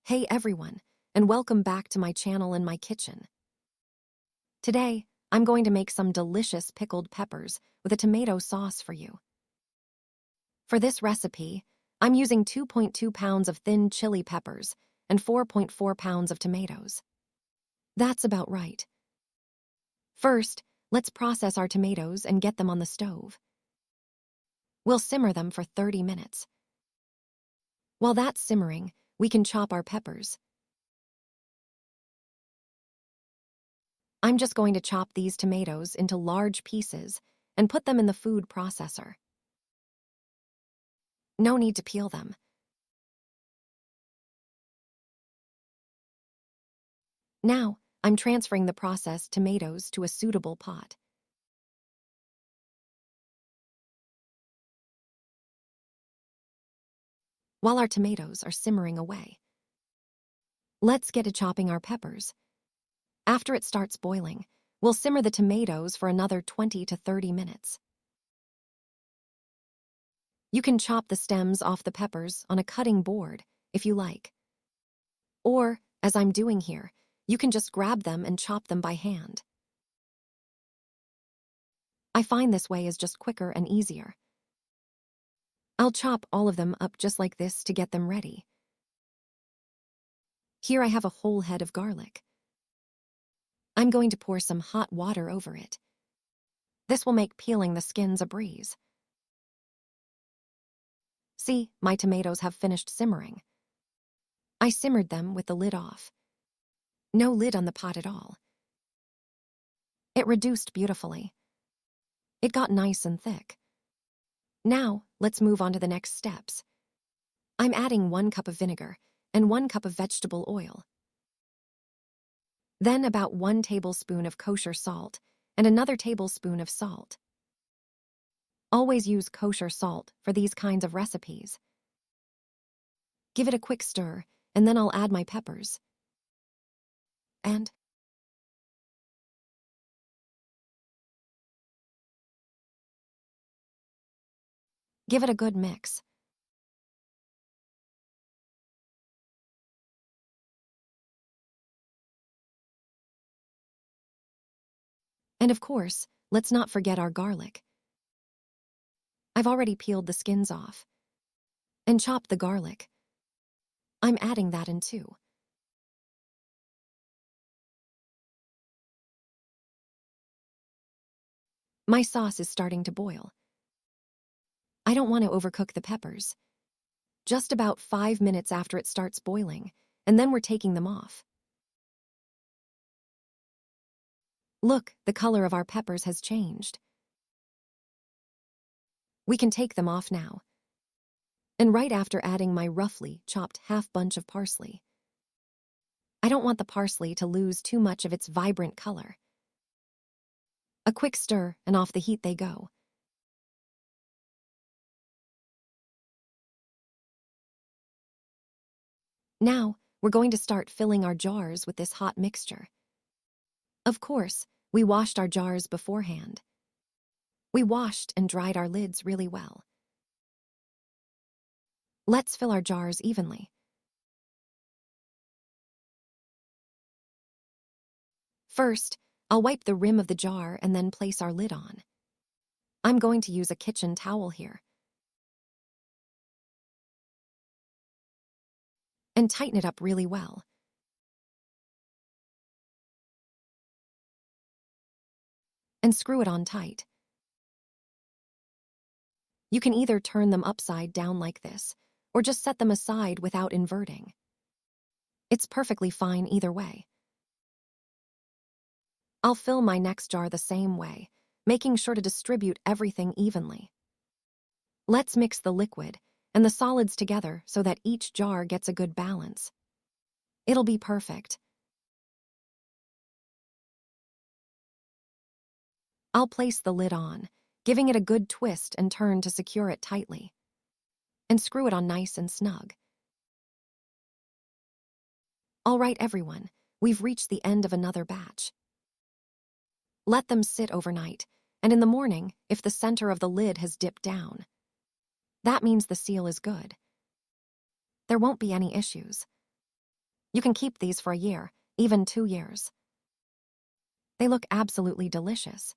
Hey everyone, and welcome back to my channel and my kitchen. Today, I'm going to make some delicious pickled peppers with a tomato sauce for you. For this recipe, I'm using 2.2 pounds of thin chili peppers and 4.4 pounds of tomatoes. That's about right. First, let's process our tomatoes and get them on the stove. We'll simmer them for 30 minutes. While that's simmering, we can chop our peppers. I'm just going to chop these tomatoes into large pieces and put them in the food processor. No need to peel them. Now, I'm transferring the processed tomatoes to a suitable pot. While our tomatoes are simmering away, let's get to chopping our peppers. After it starts boiling, we'll simmer the tomatoes for another 20 to 30 minutes. You can chop the stems off the peppers on a cutting board if you like. Or, as I'm doing here, you can just grab them and chop them by hand. I find this way is just quicker and easier. I'll chop all of them up just like this to get them ready. Here I have a whole head of garlic. I'm going to pour some hot water over it. This will make peeling the skins a breeze. See, my tomatoes have finished simmering. I simmered them with the lid off. No lid on the pot at all. It reduced beautifully. It got nice and thick. Now, let's move on to the next steps. I'm adding 1 cup of vinegar and 1 cup of vegetable oil. Then about 1 tablespoon of kosher salt and another tablespoon of salt. Always use kosher salt for these kinds of recipes. Give it a quick stir, and then I'll add my peppers. And give it a good mix. And of course, let's not forget our garlic. I've already peeled the skins off. And chopped the garlic. I'm adding that in too. My sauce is starting to boil. I don't want to overcook the peppers. Just about 5 minutes after it starts boiling, and then we're taking them off. Look, the color of our peppers has changed. We can take them off now. And right after adding my roughly chopped half bunch of parsley. I don't want the parsley to lose too much of its vibrant color. A quick stir, and off the heat they go. Now, we're going to start filling our jars with this hot mixture. Of course, we washed our jars beforehand. We washed and dried our lids really well. Let's fill our jars evenly. First, I'll wipe the rim of the jar and then place our lid on. I'm going to use a kitchen towel here. And tighten it up really well. And screw it on tight. You can either turn them upside down like this, or just set them aside without inverting. It's perfectly fine either way. I'll fill my next jar the same way, making sure to distribute everything evenly. Let's mix the liquid and the solids together so that each jar gets a good balance. It'll be perfect. I'll place the lid on, giving it a good twist and turn to secure it tightly. And screw it on nice and snug. All right, everyone, we've reached the end of another batch. Let them sit overnight, and in the morning, if the center of the lid has dipped down, that means the seal is good. There won't be any issues. You can keep these for a year, even 2 years. They look absolutely delicious.